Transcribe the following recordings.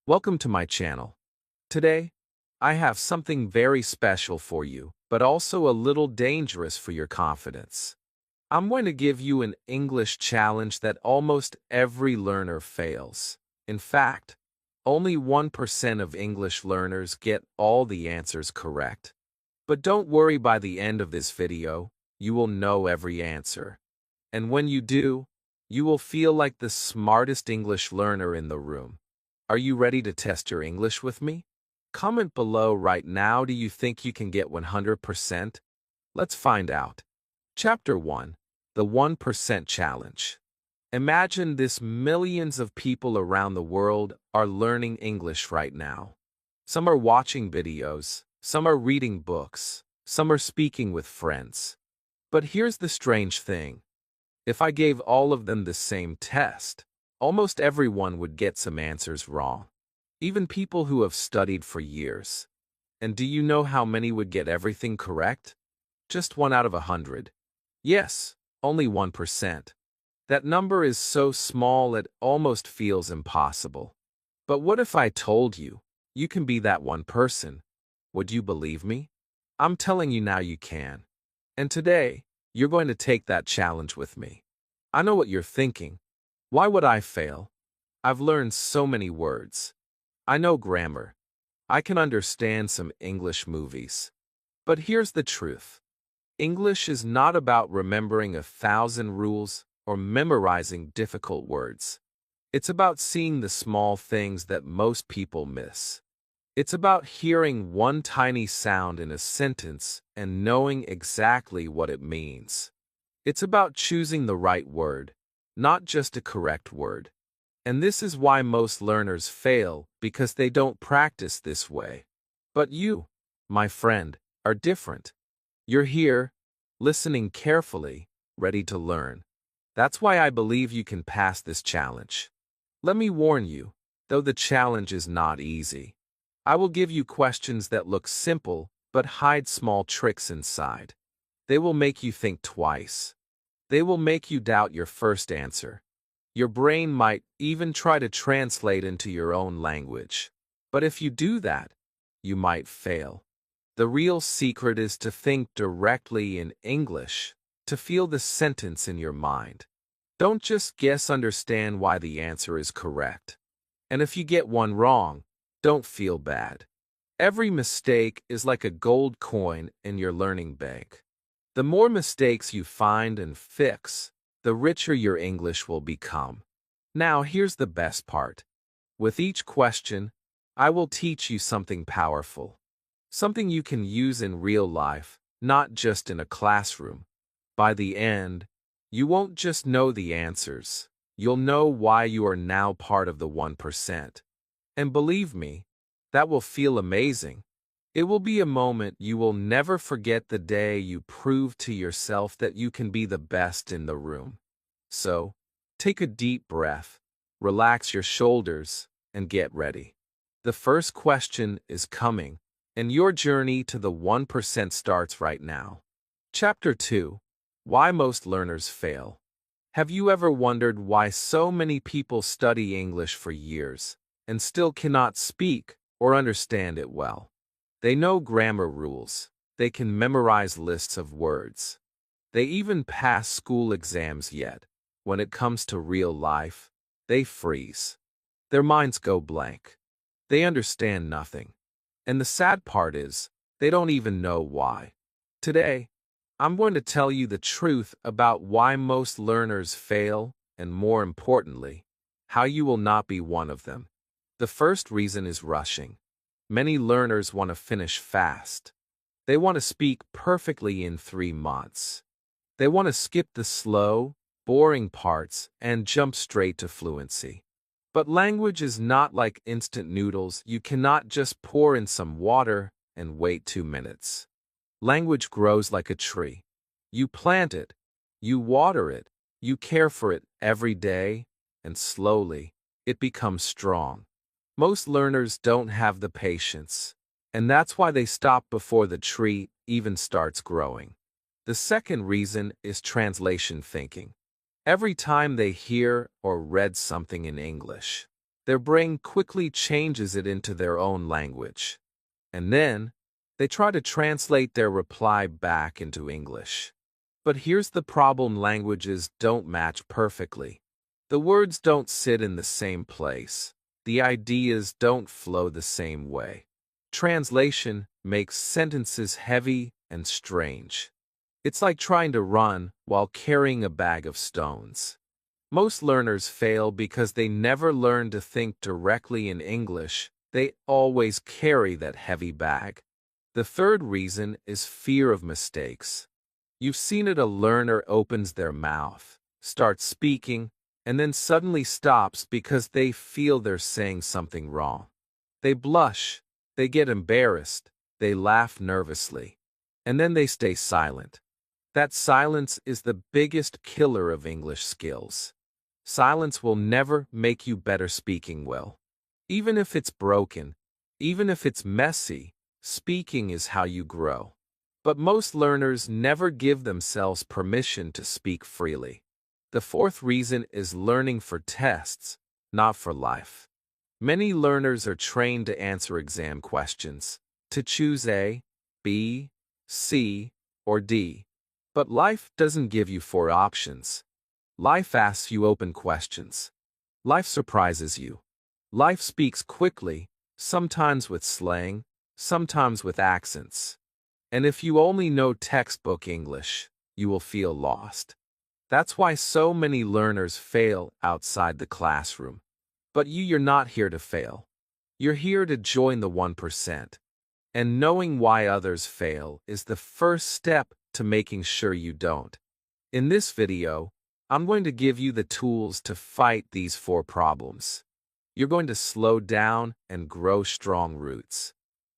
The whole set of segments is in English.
Welcome to my channel. Today, I have something very special for you, but also a little dangerous for your confidence. I'm going to give you an English challenge that almost every learner fails. In fact, only 1% of English learners get all the answers correct. But don't worry, by the end of this video, you will know every answer. And when you do, you will feel like the smartest English learner in the room. Are you ready to test your English with me? Comment below right now. Do you think you can get 100%? Let's find out. Chapter 1. The 1% Challenge. Imagine this: millions of people around the world are learning English right now. Some are watching videos, some are reading books, some are speaking with friends. But here's the strange thing. If I gave all of them the same test, almost everyone would get some answers wrong. Even people who have studied for years. And do you know how many would get everything correct? Just 1 out of 100. Yes, only 1%. That number is so small it almost feels impossible. But what if I told you, you can be that one person? Would you believe me? I'm telling you now, you can. And today, you're going to take that challenge with me. I know what you're thinking. Why would I fail? I've learned so many words. I know grammar. I can understand some English movies. But here's the truth. English is not about remembering 1,000 rules or memorizing difficult words. It's about seeing the small things that most people miss. It's about hearing one tiny sound in a sentence and knowing exactly what it means. It's about choosing the right word, not just a correct word. And this is why most learners fail, because they don't practice this way. But you, my friend, are different. You're here, listening carefully, ready to learn. That's why I believe you can pass this challenge. Let me warn you, though the challenge is not easy. I will give you questions that look simple, but hide small tricks inside. They will make you think twice. They will make you doubt your first answer. Your brain might even try to translate into your own language. But if you do that, you might fail. The real secret is to think directly in English, to feel the sentence in your mind. Don't just guess, understand why the answer is correct. And if you get one wrong, don't feel bad. Every mistake is like a gold coin in your learning bank. The more mistakes you find and fix, the richer your English will become. Now here's the best part. With each question, I will teach you something powerful. Something you can use in real life, not just in a classroom. By the end, you won't just know the answers. You'll know why you are now part of the 1%. And believe me, that will feel amazing. It will be a moment you will never forget, the day you prove to yourself that you can be the best in the room. So, take a deep breath, relax your shoulders, and get ready. The first question is coming, and your journey to the 1% starts right now. Chapter 2. Why most learners fail. Have you ever wondered why so many people study English for years and still cannot speak or understand it well? They know grammar rules. They can memorize lists of words. They even pass school exams, yet, when it comes to real life, they freeze. Their minds go blank. They understand nothing. And the sad part is, they don't even know why. Today, I'm going to tell you the truth about why most learners fail, and more importantly, how you will not be one of them. The first reason is rushing. Many learners want to finish fast. They want to speak perfectly in 3 months. They want to skip the slow, boring parts and jump straight to fluency. But language is not like instant noodles. You cannot just pour in some water and wait 2 minutes. Language grows like a tree. You plant it, you water it, you care for it every day, and slowly, it becomes strong. Most learners don't have the patience, and that's why they stop before the tree even starts growing. The second reason is translation thinking. Every time they hear or read something in English, Their brain quickly changes it into their own language. And then, they try to translate their reply back into English. But here's the problem: languages don't match perfectly. The words don't sit in the same place. The ideas don't flow the same way. Translation makes sentences heavy and strange. It's like trying to run while carrying a bag of stones. Most learners fail because they never learn to think directly in English. They always carry that heavy bag. The third reason is fear of mistakes. You've seen it: a learner opens their mouth, starts speaking, and then suddenly stops because they feel they're saying something wrong. They blush, they get embarrassed, they laugh nervously, and then they stay silent. That silence is the biggest killer of English skills. Silence will never make you better speaking well. Even if it's broken, even if it's messy, speaking is how you grow. But most learners never give themselves permission to speak freely. The fourth reason is learning for tests, not for life. Many learners are trained to answer exam questions, to choose A, B, C, or D. But life doesn't give you 4 options. Life asks you open questions. Life surprises you. Life speaks quickly, sometimes with slang, sometimes with accents. And if you only know textbook English, you will feel lost. That's why so many learners fail outside the classroom. But you're not here to fail. You're here to join the 1%. And knowing why others fail is the first step to making sure you don't. In this video, I'm going to give you the tools to fight these 4 problems. You're going to slow down and grow strong roots.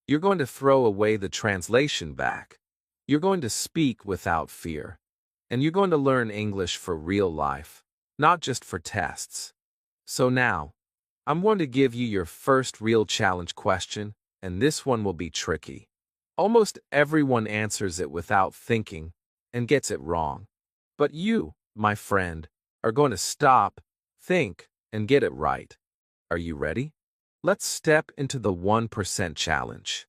You're going to throw away the translation back. You're going to speak without fear. And you're going to learn English for real life, not just for tests. So now, I'm going to give you your first real challenge question, and this one will be tricky. Almost everyone answers it without thinking and gets it wrong. But you, my friend, are going to stop, think, and get it right. Are you ready? Let's step into the 1% challenge.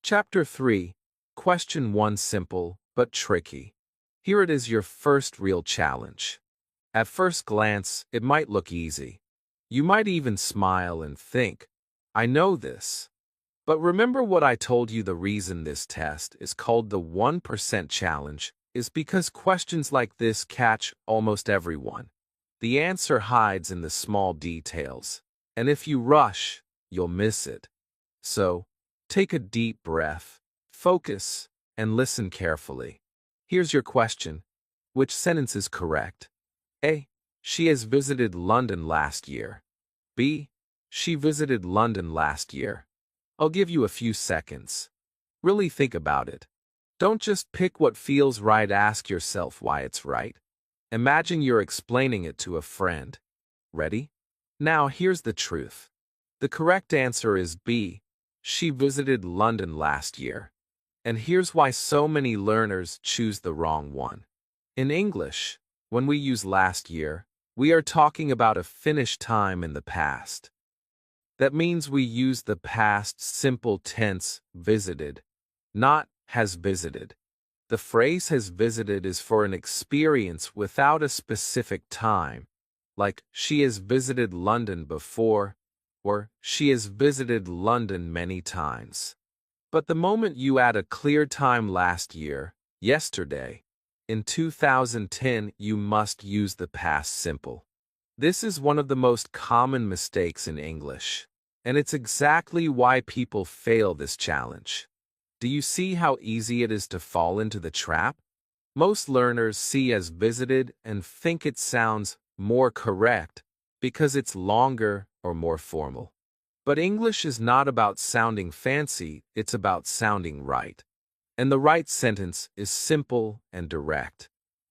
Chapter 3, Question 1: simple but tricky. Here it is, your first real challenge. At first glance, it might look easy. You might even smile and think, I know this. But remember what I told you: the reason this test is called the 1% challenge is because questions like this catch almost everyone. The answer hides in the small details, and if you rush, you'll miss it. So, take a deep breath, focus, and listen carefully. Here's your question. Which sentence is correct? A. She has visited London last year. B. She visited London last year. I'll give you a few seconds. Really think about it. Don't just pick what feels right, ask yourself why it's right. Imagine you're explaining it to a friend. Ready? Now here's the truth. The correct answer is B. She visited London last year. And here's why so many learners choose the wrong one. In English, when we use last year, we are talking about a finished time in the past. That means we use the past simple tense visited, not has visited. The phrase has visited is for an experience without a specific time, like she has visited London before, or she has visited London many times. But the moment you add a clear time, last year, yesterday, in 2010, you must use the past simple. This is one of the most common mistakes in English, and it's exactly why people fail this challenge. Do you see how easy it is to fall into the trap? Most learners see as visited and think it sounds more correct because it's longer or more formal. But English is not about sounding fancy, it's about sounding right. And the right sentence is simple and direct.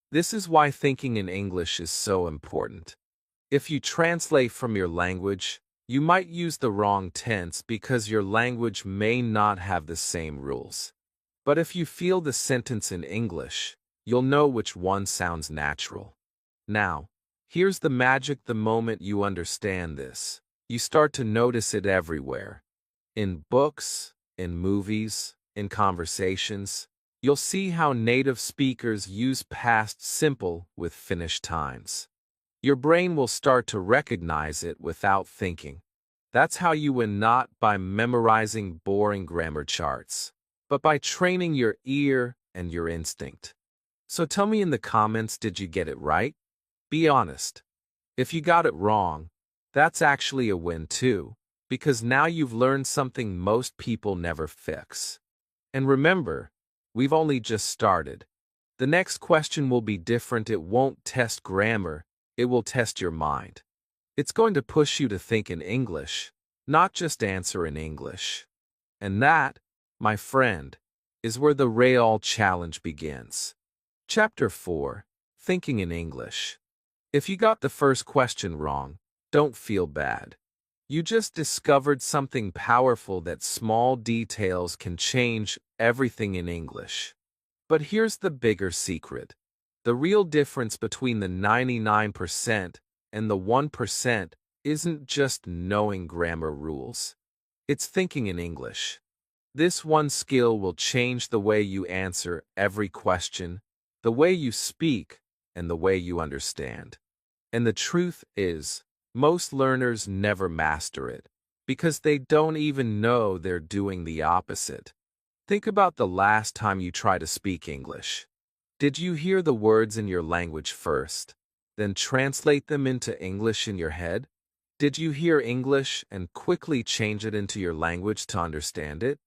This is why thinking in English is so important. If you translate from your language, you might use the wrong tense because your language may not have the same rules. But if you feel the sentence in English, you'll know which one sounds natural. Now, here's the magic: the moment you understand this, You start to notice it everywhere. In books, in movies, in conversations. You'll see how native speakers use past simple with finished times. Your brain will start to recognize it without thinking. That's how you win, not by memorizing boring grammar charts, but by training your ear and your instinct. So tell me in the comments, did you get it right? Be honest. If you got it wrong, that's actually a win too, because now you've learned something most people never fix. And remember, we've only just started. The next question will be different. It won't test grammar, it will test your mind. It's going to push you to think in English, not just answer in English. And that, my friend, is where the real challenge begins. Chapter 4, Thinking in English. If you got the first question wrong, don't feel bad. You just discovered something powerful, that small details can change everything in English. But here's the bigger secret. The real difference between the 99% and the 1% isn't just knowing grammar rules. It's thinking in English. This one skill will change the way you answer every question, the way you speak, and the way you understand. And the truth is, most learners never master it, because they don't even know they're doing the opposite. Think about the last time you tried to speak English. Did you hear the words in your language first, then translate them into English in your head? Did you hear English and quickly change it into your language to understand it?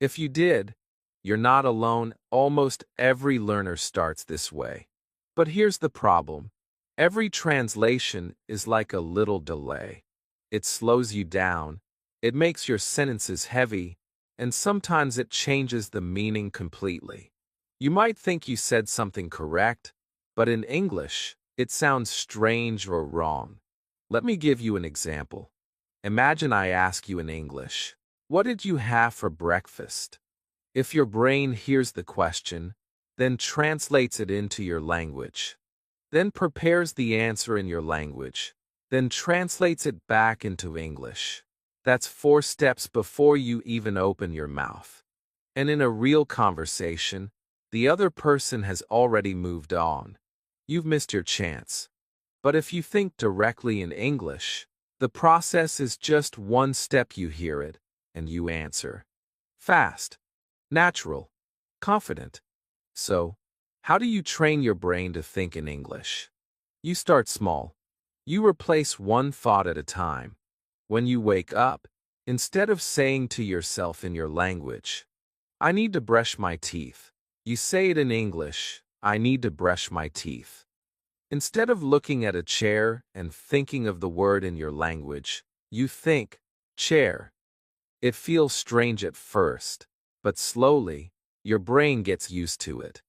If you did, you're not alone. Almost every learner starts this way. But here's the problem. Every translation is like a little delay. It slows you down, it makes your sentences heavy, and sometimes it changes the meaning completely. You might think you said something correct, but in English, it sounds strange or wrong. Let me give you an example. Imagine I ask you in English, "What did you have for breakfast?" If your brain hears the question, then translates it into your language, then prepares the answer in your language, then translates it back into English. That's 4 steps before you even open your mouth. And in a real conversation, the other person has already moved on. You've missed your chance. But if you think directly in English, the process is just 1 step. You hear it, and you answer. Fast, natural, confident. So, how do you train your brain to think in English? You start small. You replace 1 thought at a time. When you wake up, instead of saying to yourself in your language, "I need to brush my teeth," you say it in English, "I need to brush my teeth." Instead of looking at a chair and thinking of the word in your language, you think, chair. It feels strange at first, but slowly, your brain gets used to it.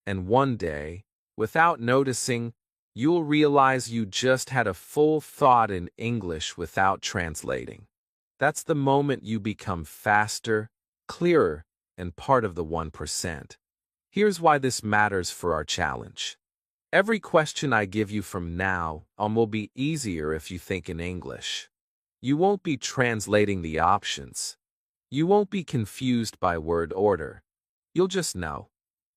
And one day, without noticing, you'll realize you just had a full thought in English without translating. That's the moment you become faster, clearer, and part of the 1%. Here's why this matters for our challenge. Every question I give you from now on will be easier if you think in English. You won't be translating the options. You won't be confused by word order. You'll just know.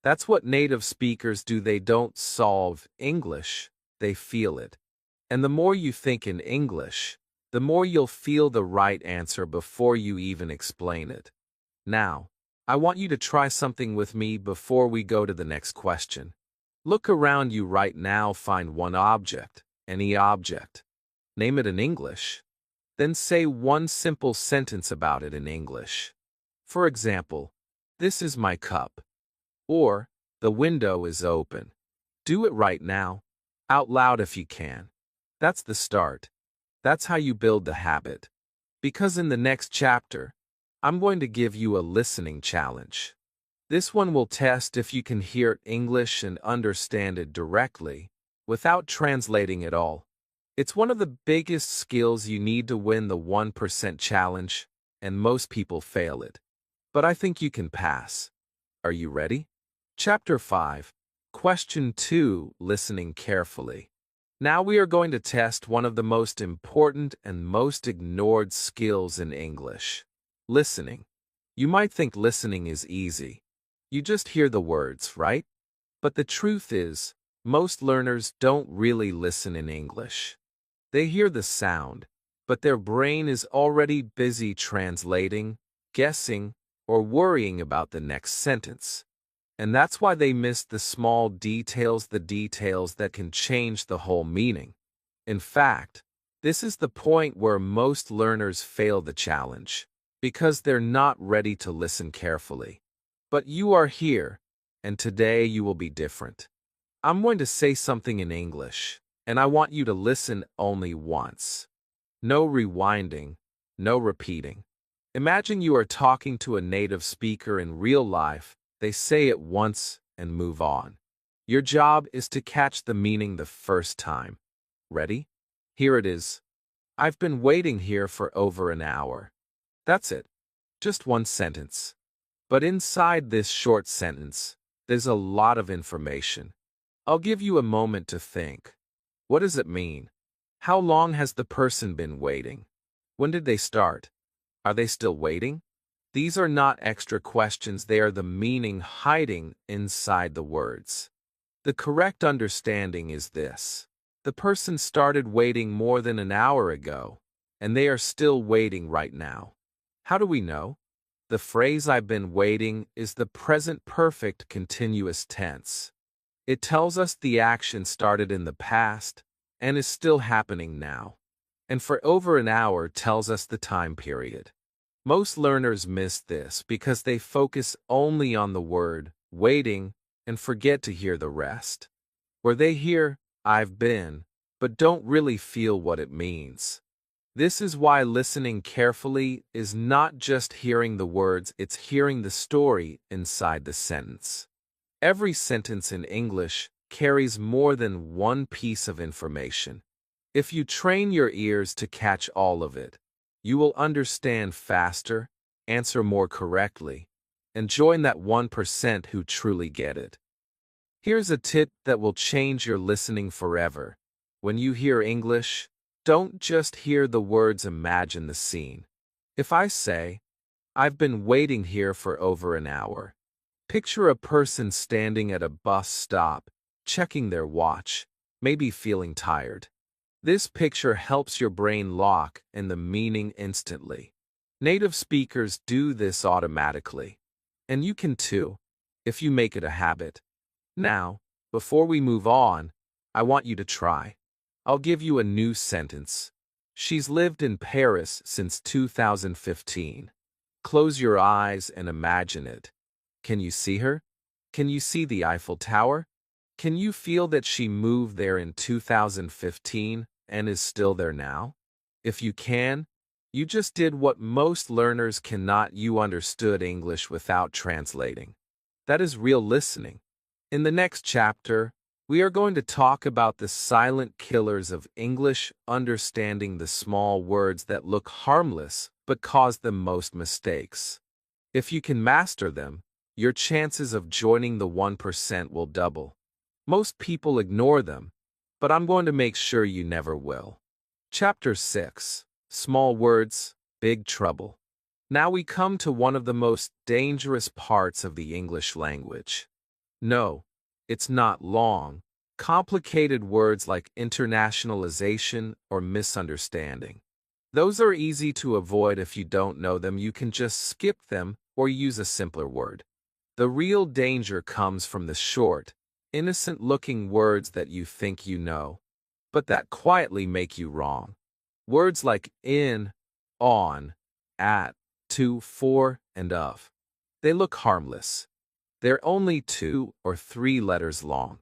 That's what native speakers do. They don't solve English, they feel it. And the more you think in English, the more you'll feel the right answer before you even explain it. Now, I want you to try something with me before we go to the next question. Look around you right now, find 1 object, any object. Name it in English. Then say 1 simple sentence about it in English. For example, "This is my cup." Or, "The window is open." Do it right now, out loud if you can. That's the start. That's how you build the habit. Because in the next chapter, I'm going to give you a listening challenge. This one will test if you can hear English and understand it directly, without translating at all. It's one of the biggest skills you need to win the 1% challenge, and most people fail it. But I think you can pass. Are you ready? Chapter 5, Question 2, Listening Carefully. Now we are going to test one of the most important and most ignored skills in English: listening. You might think listening is easy. You just hear the words, right? But the truth is, most learners don't really listen in English. They hear the sound, but their brain is already busy translating, guessing, or worrying about the next sentence. And that's why they miss the small details, the details that can change the whole meaning. In fact, this is the point where most learners fail the challenge, because they're not ready to listen carefully. But you are here, and today you will be different. I'm going to say something in English, and I want you to listen only once. No rewinding, no repeating. Imagine you are talking to a native speaker in real life. They say it once and move on. Your job is to catch the meaning the first time. Ready? Here it is. I've been waiting here for over an hour. That's it. Just one sentence. But inside this short sentence, there's a lot of information. I'll give you a moment to think. What does it mean? How long has the person been waiting? When did they start? Are they still waiting? These are not extra questions, they are the meaning hiding inside the words. The correct understanding is this: the person started waiting more than an hour ago, and they are still waiting right now. How do we know? The phrase "I've been waiting" is the present perfect continuous tense. It tells us the action started in the past and is still happening now. And for over an hour tells us the time period. Most learners miss this because they focus only on the word waiting and forget to hear the rest. Where they hear "I've been," but don't really feel what it means. This is why listening carefully is not just hearing the words, it's hearing the story inside the sentence. Every sentence in English carries more than one piece of information. If you train your ears to catch all of it, you will understand faster, answer more correctly, and join that 1% who truly get it. Here's a tip that will change your listening forever. When you hear English, don't just hear the words, imagine the scene. If I say, "I've been waiting here for over an hour," picture a person standing at a bus stop, checking their watch, maybe feeling tired. This picture helps your brain lock in the meaning instantly. Native speakers do this automatically, and you can too, if you make it a habit. Now, before we move on, I want you to try. I'll give you a new sentence. She's lived in Paris since 2015. Close your eyes and imagine it. Can you see her? Can you see the Eiffel Tower? Can you feel that she moved there in 2015 and is still there now? If you can, you just did what most learners cannot. You understood English without translating. That is real listening. In the next chapter, we are going to talk about the silent killers of English, understanding the small words that look harmless but cause the most mistakes. If you can master them, your chances of joining the 1% will double. Most people ignore them, but I'm going to make sure you never will. Chapter 6: Small Words, Big Trouble. Now we come to one of the most dangerous parts of the English language. No, it's not long, complicated words like internationalization or misunderstanding. Those are easy to avoid if you don't know them. You can just skip them or use a simpler word. The real danger comes from the short, innocent-looking words that you think you know, but that quietly make you wrong. Words like in, on, at, to, for, and of. They look harmless. They're only 2 or 3 letters long,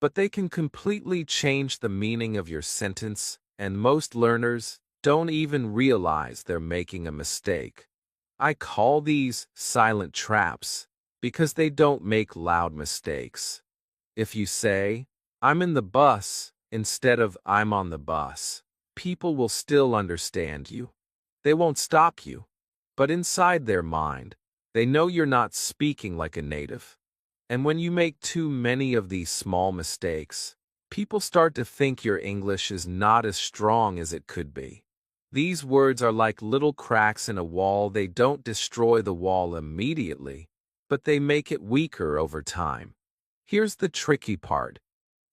but they can completely change the meaning of your sentence, and most learners don't even realize they're making a mistake. I call these silent traps because they don't make loud mistakes. If you say, "I'm in the bus," instead of "I'm on the bus," people will still understand you. They won't stop you, but inside their mind, they know you're not speaking like a native. And when you make too many of these small mistakes, people start to think your English is not as strong as it could be. These words are like little cracks in a wall. They don't destroy the wall immediately, but they make it weaker over time. Here's the tricky part.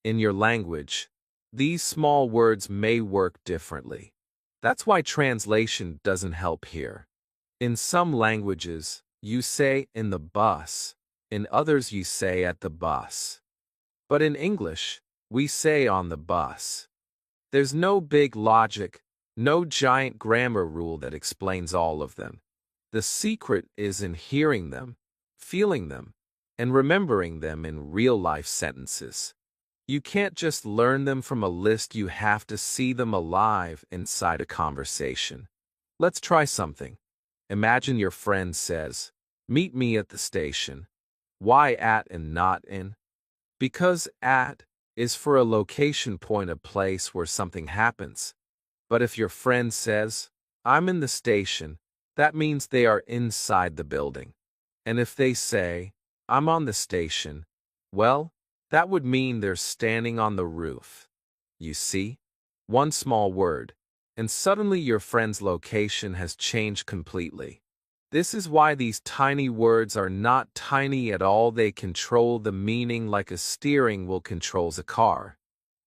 In your language, these small words may work differently. That's why translation doesn't help here. In some languages, you say in the bus. In others, you say at the bus. But in English, we say on the bus. There's no big logic, no giant grammar rule that explains all of them. The secret is in hearing them, feeling them, and remembering them in real-life sentences. You can't just learn them from a list, you have to see them alive inside a conversation. Let's try something. Imagine your friend says, "Meet me at the station." Why at and not in? Because at is for a location point, a place where something happens. But if your friend says, "I'm in the station," that means they are inside the building. And if they say, "I'm on the station," well, that would mean they're standing on the roof. You see? One small word, and suddenly your friend's location has changed completely. This is why these tiny words are not tiny at all. They control the meaning like a steering wheel controls a car.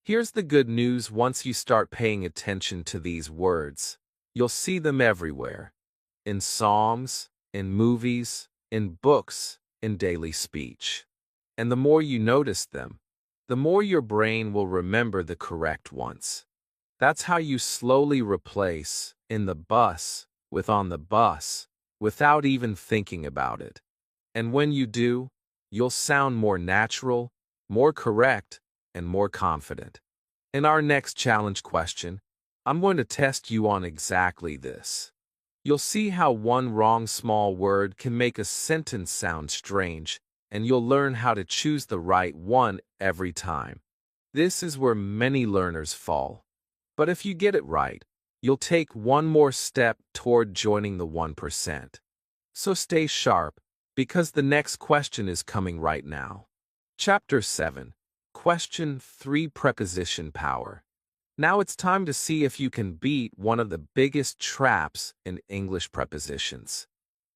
Here's the good news: once you start paying attention to these words, you'll see them everywhere. In songs, in movies, in books, in daily speech. And the more you notice them, the more your brain will remember the correct ones. That's how you slowly replace "in the bus" with "on the bus" without even thinking about it. And when you do, you'll sound more natural, more correct, and more confident. In our next challenge question, I'm going to test you on exactly this. You'll see how one wrong small word can make a sentence sound strange, and you'll learn how to choose the right one every time. This is where many learners fall. But if you get it right, you'll take one more step toward joining the 1%. So stay sharp, because the next question is coming right now. Chapter 7, Question 3, Preposition Power. Now it's time to see if you can beat one of the biggest traps in English prepositions.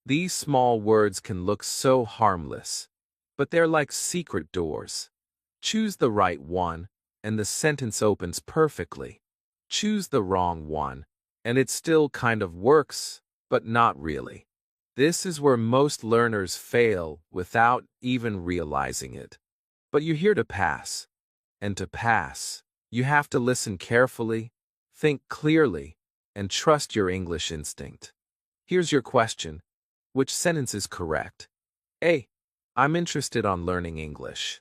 These small words can look so harmless, but they're like secret doors. Choose the right one, and the sentence opens perfectly. Choose the wrong one, and it still kind of works, but not really. This is where most learners fail without even realizing it. But you're here to pass. And to pass, you have to listen carefully, think clearly, and trust your English instinct. Here's your question. Which sentence is correct? A. I'm interested on learning English.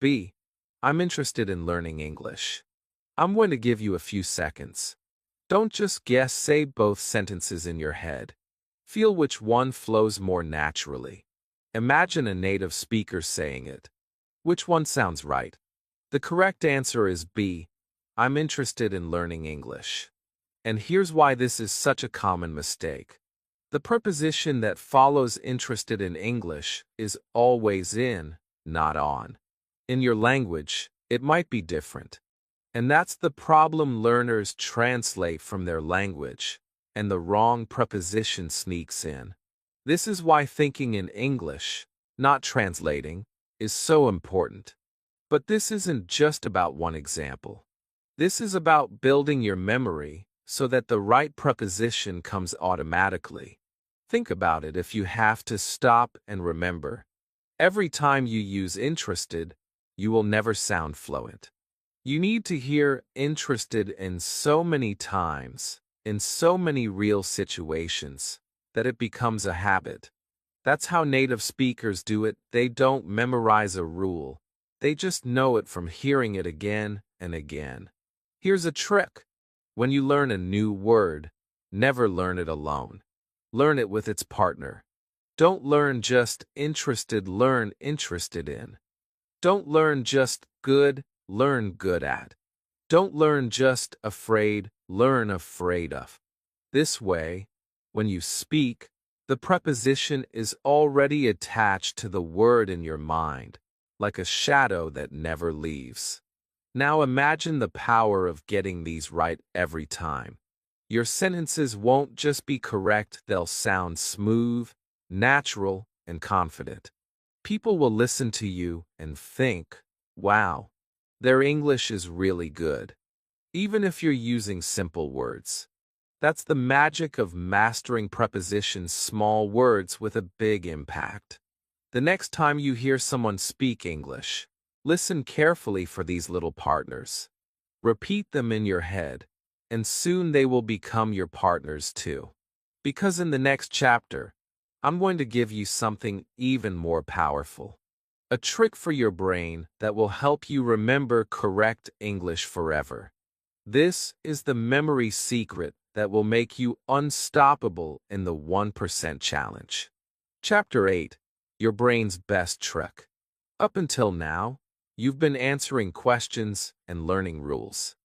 B. I'm interested in learning English. I'm going to give you a few seconds. Don't just guess, say both sentences in your head. Feel which one flows more naturally. Imagine a native speaker saying it. Which one sounds right? The correct answer is B. I'm interested in learning English. And here's why this is such a common mistake. The preposition that follows interested in English is always in, not on. In your language, it might be different. And that's the problem. Learners translate from their language, and the wrong preposition sneaks in. This is why thinking in English, not translating, is so important. But this isn't just about one example. This is about building your memory so that the right preposition comes automatically. Think about it. If you have to stop and remember, every time you use interested, you will never sound fluent. You need to hear interested in so many times, in so many real situations, that it becomes a habit. That's how native speakers do it. They don't memorize a rule. They just know it from hearing it again and again. Here's a trick. When you learn a new word, never learn it alone. Learn it with its partner. Don't learn just interested, learn interested in. Don't learn just good, learn good at. Don't learn just afraid, learn afraid of. This way, when you speak, the preposition is already attached to the word in your mind, like a shadow that never leaves. Now imagine the power of getting these right every time. Your sentences won't just be correct, they'll sound smooth, natural, and confident. People will listen to you and think, wow, their English is really good, even if you're using simple words. That's the magic of mastering prepositions, small words with a big impact. The next time you hear someone speak English, listen carefully for these little partners. Repeat them in your head, and soon they will become your partners too. Because in the next chapter, I'm going to give you something even more powerful. A trick for your brain that will help you remember correct English forever. This is the memory secret that will make you unstoppable in the 1% challenge. Chapter 8. Your brain's best trick. Up until now, you've been answering questions and learning rules.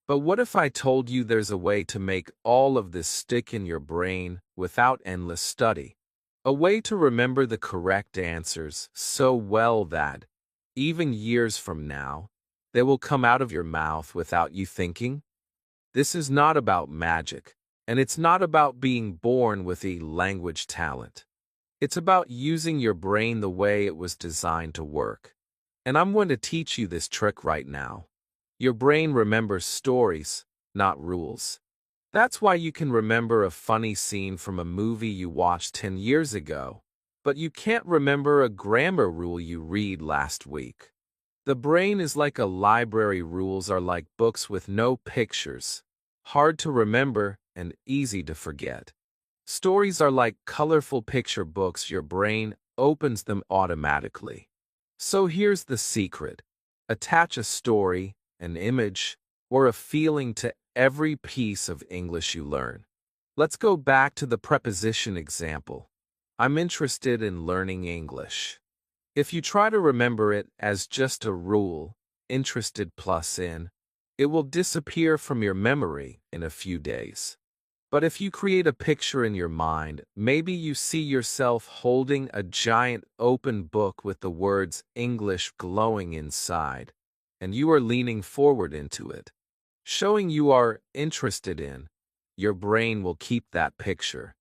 But what if I told you there's a way to make all of this stick in your brain without endless study? A way to remember the correct answers so well that, even years from now, they will come out of your mouth without you thinking? This is not about magic, and it's not about being born with a language talent. It's about using your brain the way it was designed to work. And I'm going to teach you this trick right now. Your brain remembers stories, not rules. That's why you can remember a funny scene from a movie you watched 10 years ago, but you can't remember a grammar rule you read last week. The brain is like a library. Rules are like books with no pictures, hard to remember and easy to forget. Stories are like colorful picture books. Your brain opens them automatically. So here's the secret. Attach a story, an image, or a feeling to every piece of English you learn. Let's go back to the preposition example. I'm interested in learning English. If you try to remember it as just a rule, interested plus in, it will disappear from your memory in a few days. But if you create a picture in your mind, maybe you see yourself holding a giant open book with the words English glowing inside, and you are leaning forward into it, showing you are interested in, your brain will keep that picture.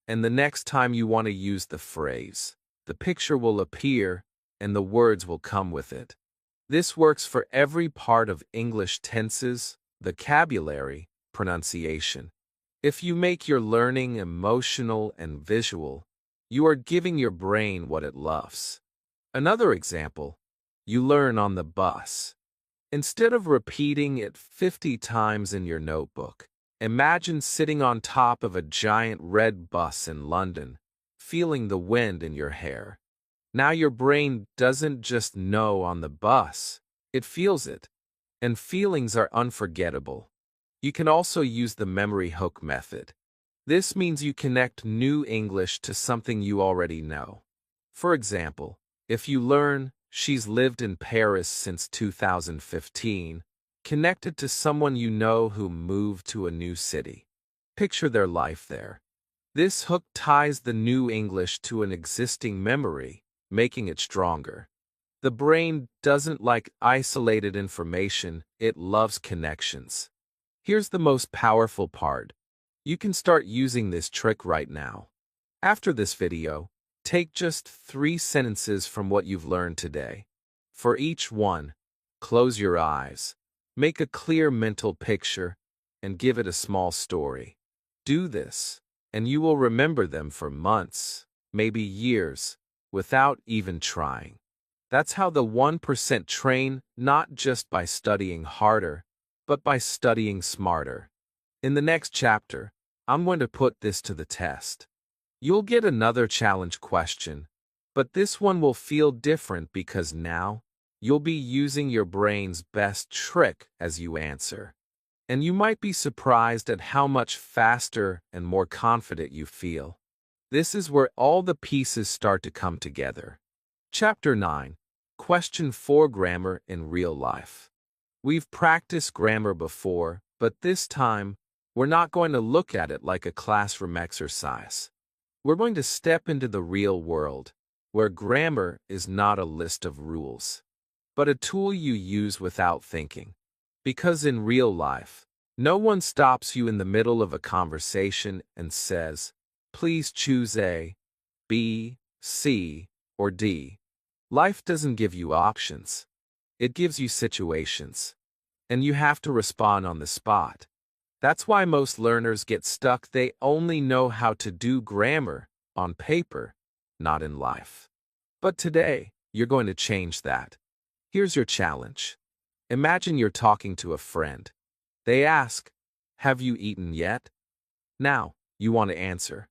And the next time you want to use the phrase, the picture will appear and the words will come with it. This works for every part of English: tenses, vocabulary, pronunciation. If you make your learning emotional and visual, you are giving your brain what it loves. Another example, you learn on the bus. Instead of repeating it 50 times in your notebook, imagine sitting on top of a giant red bus in London, feeling the wind in your hair. Now your brain doesn't just know on the bus, it feels it. And feelings are unforgettable. You can also use the memory hook method. This means you connect new English to something you already know. For example, if you learn, she's lived in Paris since 2015, connect it to someone you know who moved to a new city. Picture their life there. This hook ties the new English to an existing memory, making it stronger. The brain doesn't like isolated information, it loves connections. Here's the most powerful part. You can start using this trick right now. After this video, take just 3 sentences from what you've learned today. For each one, close your eyes, make a clear mental picture, and give it a small story. Do this, and you will remember them for months, maybe years, without even trying. That's how the 1% train, not just by studying harder, but by studying smarter. In the next chapter, I'm going to put this to the test. You'll get another challenge question, but this one will feel different because now you'll be using your brain's best trick as you answer. And you might be surprised at how much faster and more confident you feel. This is where all the pieces start to come together. Chapter 9. Question 4: Grammar in Real Life. We've practiced grammar before, but this time, we're not going to look at it like a classroom exercise. We're going to step into the real world, where grammar is not a list of rules, but a tool you use without thinking. Because in real life, no one stops you in the middle of a conversation and says, please choose A, B, C, or D. Life doesn't give you options. It gives you situations. And you have to respond on the spot. That's why most learners get stuck. They only know how to do grammar on paper, not in life. But today, you're going to change that. Here's your challenge. Imagine you're talking to a friend. They ask, have you eaten yet? Now, you want to answer.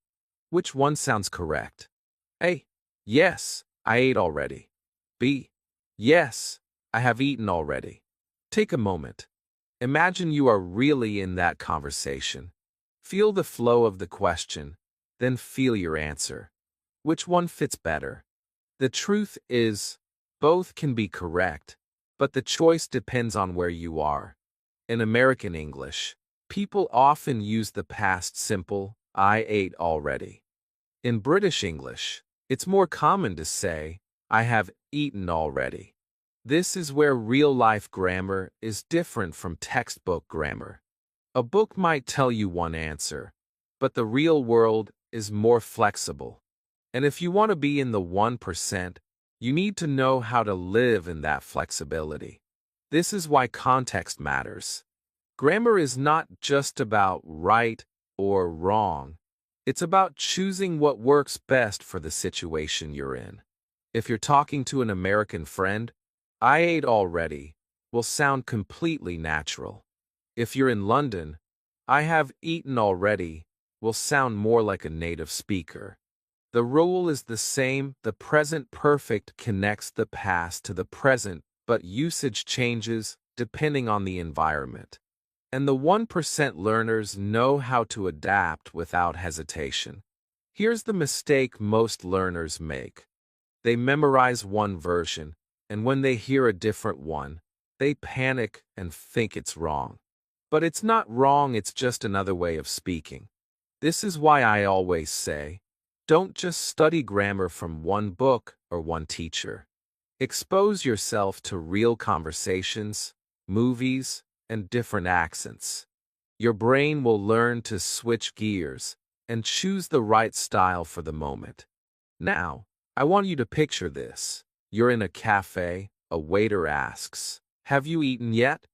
Which one sounds correct? A. Yes, I ate already. B. Yes, I have eaten already. Take a moment. Imagine you are really in that conversation. Feel the flow of the question, then feel your answer. Which one fits better? The truth is, both can be correct, but the choice depends on where you are. In American English, people often use the past simple, I ate already. In British English, it's more common to say, I have eaten already. This is where real-life grammar is different from textbook grammar. A book might tell you one answer, but the real world is more flexible. And if you want to be in the 1%, you need to know how to live in that flexibility. This is why context matters. Grammar is not just about right or wrong. It's about choosing what works best for the situation you're in. If you're talking to an American friend, I ate already will sound completely natural. If you're in London, I have eaten already will sound more like a native speaker. The rule is the same. The present perfect connects the past to the present, but usage changes depending on the environment. And the 1% learners know how to adapt without hesitation. Here's the mistake most learners make. They memorize one version, and when they hear a different one, they panic and think it's wrong. But it's not wrong, it's just another way of speaking. This is why I always say, don't just study grammar from one book or one teacher. Expose yourself to real conversations, movies, and different accents. Your brain will learn to switch gears and choose the right style for the moment. Now, I want you to picture this. You're in a cafe, a waiter asks, have you eaten yet?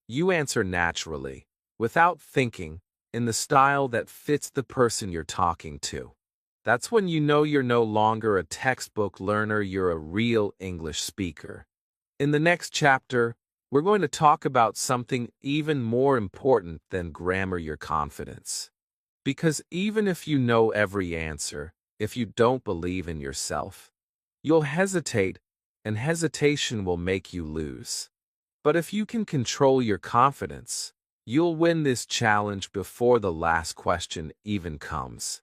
You answer naturally, without thinking, in the style that fits the person you're talking to. That's when you know you're no longer a textbook learner, you're a real English speaker. In the next chapter, we're going to talk about something even more important than grammar, your confidence. Because even if you know every answer, if you don't believe in yourself, you'll hesitate, and hesitation will make you lose. But if you can control your confidence, you'll win this challenge before the last question even comes.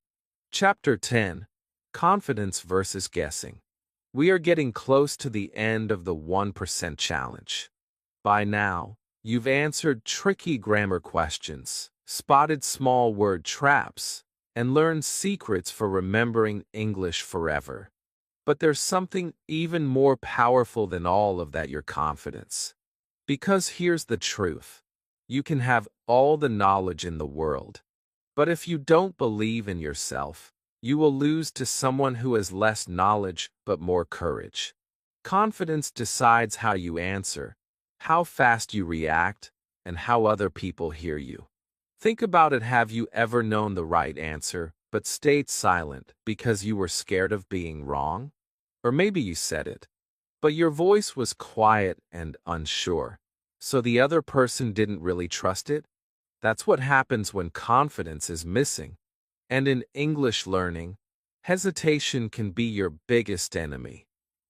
Chapter 10: Confidence versus Guessing. We are getting close to the end of the 1% challenge. By now, you've answered tricky grammar questions, spotted small word traps, and learned secrets for remembering English forever. But there's something even more powerful than all of that: your confidence. Because here's the truth. You can have all the knowledge in the world, but if you don't believe in yourself, you will lose to someone who has less knowledge but more courage. Confidence decides how you answer, how fast you react, and how other people hear you. Think about it. Have you ever known the right answer but stayed silent because you were scared of being wrong? Or maybe you said it, but your voice was quiet and unsure, so the other person didn't really trust it? That's what happens when confidence is missing. And in English learning, hesitation can be your biggest enemy.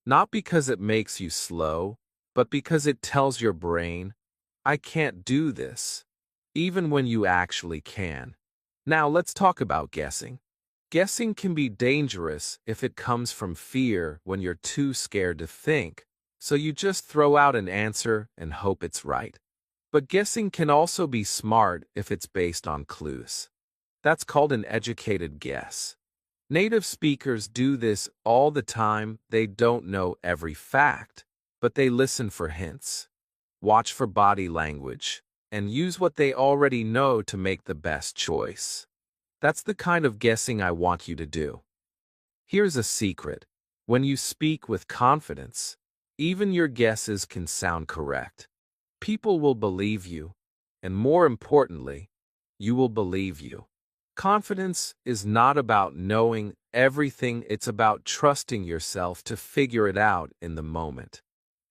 Not because it makes you slow, but because it tells your brain, I can't do this, even when you actually can. Now let's talk about guessing. Guessing can be dangerous if it comes from fear, when you're too scared to think, so you just throw out an answer and hope it's right. But guessing can also be smart if it's based on clues. That's called an educated guess. Native speakers do this all the time. They don't know every fact, but they listen for hints. watch for body language, and use what they already know to make the best choice. That's the kind of guessing I want you to do. Here's a secret. When you speak with confidence, even your guesses can sound correct. People will believe you, and more importantly, you will believe you. Confidence is not about knowing everything, it's about trusting yourself to figure it out in the moment.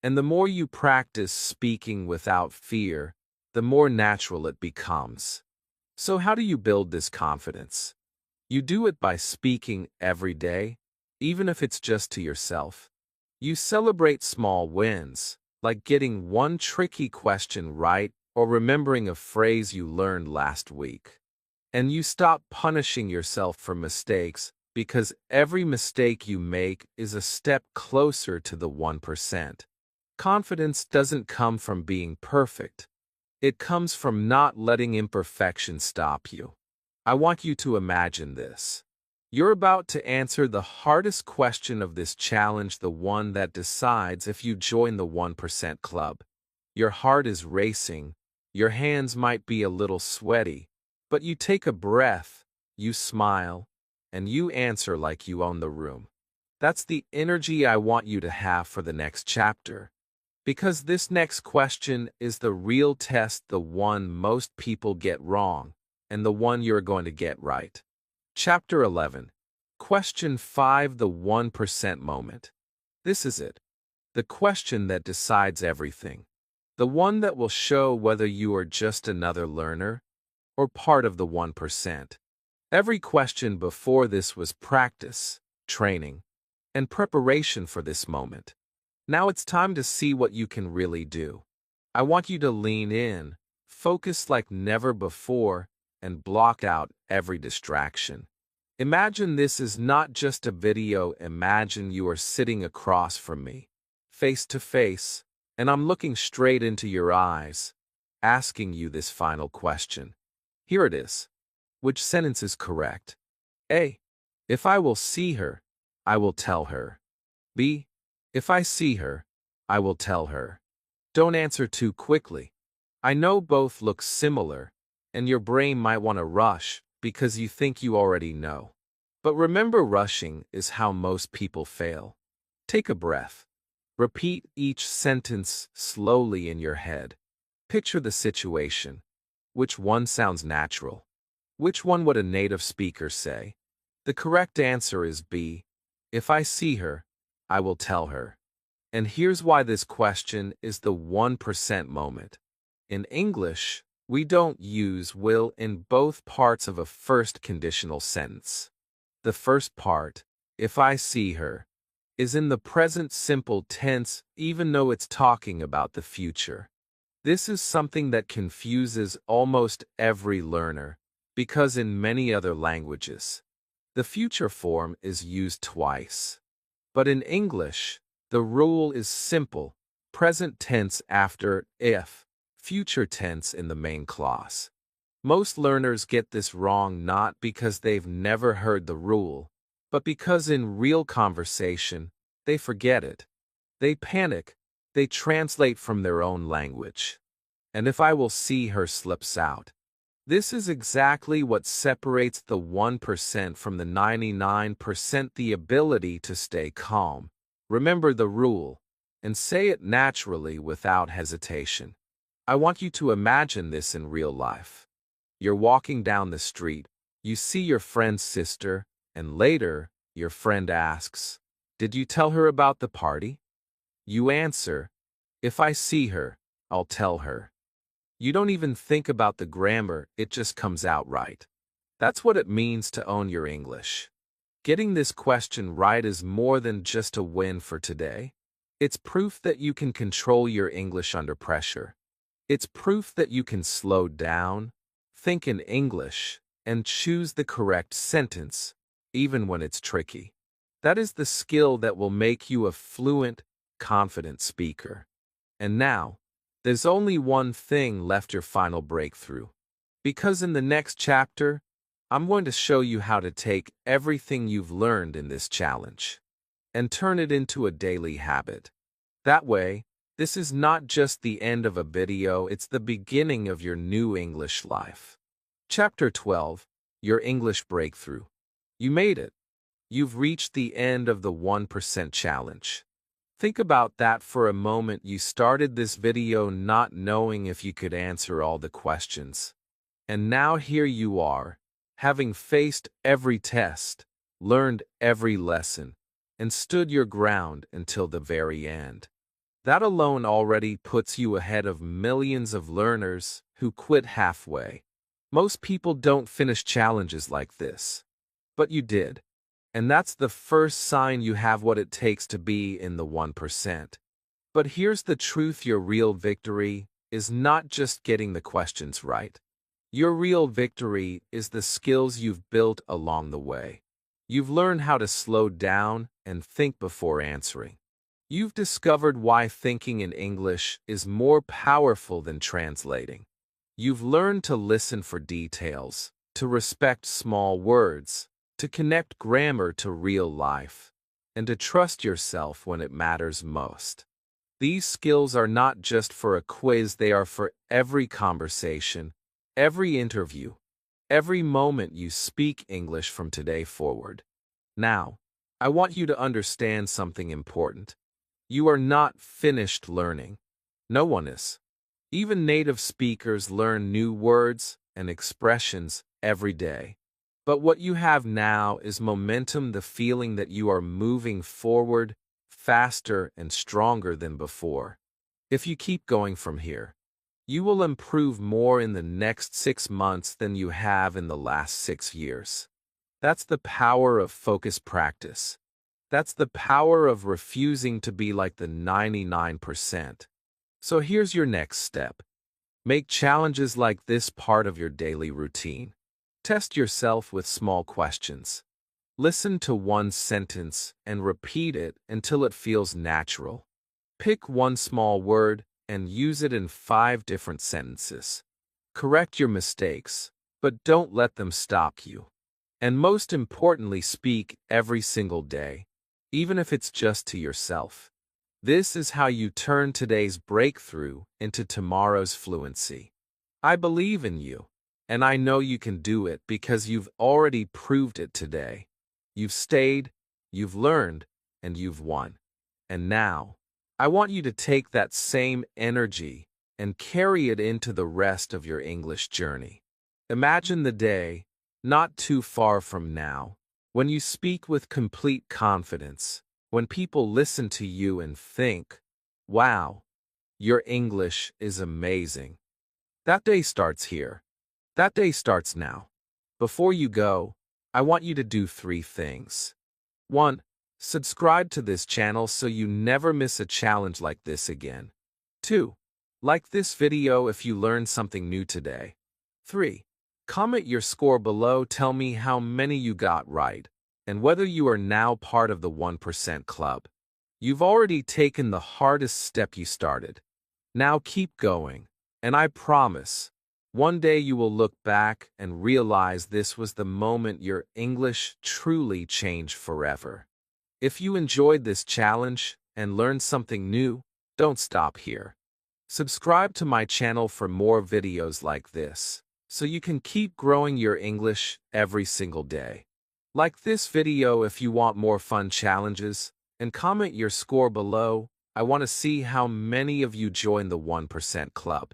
And the more you practice speaking without fear, the more natural it becomes. So how do you build this confidence? You do it by speaking every day, even if it's just to yourself. You celebrate small wins, like getting one tricky question right or remembering a phrase you learned last week. And you stop punishing yourself for mistakes, because every mistake you make is a step closer to the 1%. Confidence doesn't come from being perfect. It comes from not letting imperfection stop you. I want you to imagine this. You're about to answer the hardest question of this challenge, the one that decides if you join the 1% club. Your heart is racing, your hands might be a little sweaty, but you take a breath, you smile, and you answer like you own the room. That's the energy I want you to have for the next chapter. Because this next question is the real test, the one most people get wrong, and the one you're going to get right. Chapter 11. Question 5. The 1% moment. This is it. The question that decides everything. The one that will show whether you are just another learner or part of the 1%. Every question before this was practice, training, and preparation for this moment. Now it's time to see what you can really do. I want you to lean in, focus like never before, and block out every distraction. Imagine this is not just a video. Imagine you are sitting across from me, face to face, and I'm looking straight into your eyes, asking you this final question. Here it is. Which sentence is correct? A. If I will see her, I will tell her. B. If I see her, I will tell her. Don't answer too quickly. I know both look similar, and your brain might want to rush because you think you already know. But remember, rushing is how most people fail. Take a breath. Repeat each sentence slowly in your head. Picture the situation. Which one sounds natural? Which one would a native speaker say? The correct answer is B. If I see her, I will tell her. And here's why this question is the 1% moment. In English, we don't use will in both parts of a first conditional sentence. The first part, if I see her, is in the present simple tense even though it's talking about the future. This is something that confuses almost every learner, because in many other languages, the future form is used twice. But in English, the rule is simple: present tense after if, future tense in the main clause. Most learners get this wrong not because they've never heard the rule, but because in real conversation, they forget it. They panic, they translate from their own language. And if I will see her slips out. This is exactly what separates the 1% from the 99%, the ability to stay calm. Remember the rule, and say it naturally without hesitation. I want you to imagine this in real life. You're walking down the street, you see your friend's sister, and later, your friend asks, "Did you tell her about the party?" You answer, "If I see her, I'll tell her." You don't even think about the grammar, it just comes out right. That's what it means to own your English. Getting this question right is more than just a win for today. It's proof that you can control your English under pressure. It's proof that you can slow down, think in English, and choose the correct sentence, even when it's tricky. That is the skill that will make you a fluent, confident speaker. And now, there's only one thing left: your final breakthrough. Because in the next chapter, I'm going to show you how to take everything you've learned in this challenge and turn it into a daily habit. That way, This is not just the end of a video, it's the beginning of your new English life. Chapter 12, Your English Breakthrough. You made it. You've reached the end of the 1% challenge. Think about that for a moment. You started this video not knowing if you could answer all the questions. And now here you are, having faced every test, learned every lesson, and stood your ground until the very end. That alone already puts you ahead of millions of learners who quit halfway. Most people don't finish challenges like this. But you did. And that's the first sign you have what it takes to be in the 1%. But here's the truth: your real victory is not just getting the questions right. Your real victory is the skills you've built along the way. You've learned how to slow down and think before answering. You've discovered why thinking in English is more powerful than translating. You've learned to listen for details, to respect small words, to connect grammar to real life, and to trust yourself when it matters most. These skills are not just for a quiz, they are for every conversation, every interview, every moment you speak English from today forward. Now, I want you to understand something important. You are not finished learning. No one is. Even native speakers learn new words and expressions every day. But what you have now is momentum, the feeling that you are moving forward faster and stronger than before. If you keep going from here, you will improve more in the next 6 months than you have in the last 6 years. That's the power of focused practice. That's the power of refusing to be like the 99%. So here's your next step. Make challenges like this part of your daily routine. Test yourself with small questions. Listen to one sentence and repeat it until it feels natural. Pick one small word and use it in 5 different sentences. Correct your mistakes, but don't let them stop you. And most importantly, speak every single day, even if it's just to yourself. This is how you turn today's breakthrough into tomorrow's fluency. I believe in you, and I know you can do it because you've already proved it today. You've stayed, you've learned, and you've won. And now, I want you to take that same energy and carry it into the rest of your English journey. Imagine the day, not too far from now, when you speak with complete confidence, when people listen to you and think, wow, your English is amazing. That day starts here. That day starts now. Before you go, I want you to do 3 things. 1. Subscribe to this channel so you never miss a challenge like this again. 2. Like this video if you learned something new today. 3. Comment your score below. Tell me how many you got right, and whether you are now part of the 1% club. You've already taken the hardest step. You started. Now keep going, and I promise, one day you will look back and realize this was the moment your English truly changed forever. If you enjoyed this challenge and learned something new, don't stop here. Subscribe to my channel for more videos like this, so you can keep growing your English every single day. Like this video if you want more fun challenges, and comment your score below. I want to see how many of you join the 1% club.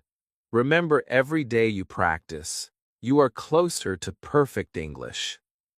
Remember, every day you practice, you are closer to perfect English.